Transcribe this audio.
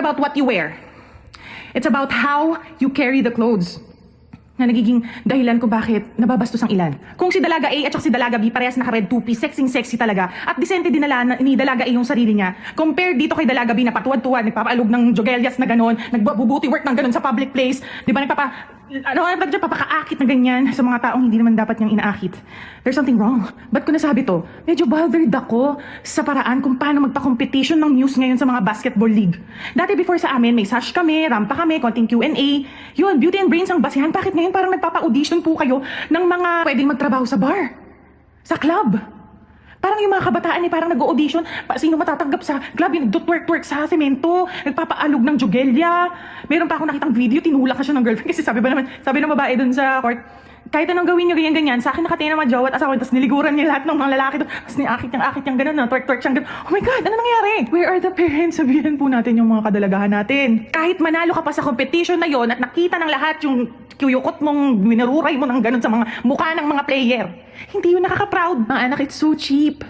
about what you wear. It's about how you carry the clothes na nagiging dahilan kung bakit nababastos ang ilan. Kung si Dalaga A at si Dalaga B parehas naka-red two-piece, sexy talaga, at disente din ni Dalaga A yung sarili niya, compare dito kay Dalaga B na patuwad-tuwad, nagpapaalog ng jogelias na ganon, nagbubuti work ng ganon sa public place, di ba papakaakit na ganyan sa mga taong hindi naman dapat niyang inaakit. There's something wrong. Ba't ko nasabi to? Medyo bothered ako sa paraan kung paano magpa-competition ng news ngayon sa mga basketball league. Dati before sa amin, may sash kami, rampa kami, konting Q&A. Yun, beauty and brains ang basihan. Bakit ngayon parang nagpapa-audition po kayo ng mga pwedeng magtrabaho sa bar, sa club? Parang yung mga kabataan parang nag-audition, sino matatanggap sa club, yung nagtutwerk-twerk sa semento, nagpapaalog ng jogelya. Meron pa akong nakitang video, tinulak na siya ng girlfriend kasi sabi ng babae dun sa court, kahit anong gawin nyo ganyan-ganyan, sa akin nakatingin na mga jowa at asawa, tapos niliguran niya lahat ng mga lalaki doon, tapos niakit niyang gano'n, twerk-twerk siyang gano'n. Oh my God, ano nangyari? Where are the parents? Sabihin po natin yung mga kadalagahan natin. Kahit manalo ka pa sa competition na yon at nakita ng lahat yung kuyukot mong, winaruray mo ng gano'n sa mga mukha ng mga player, hindi yun nakaka-proud. Mga anak, it's so cheap.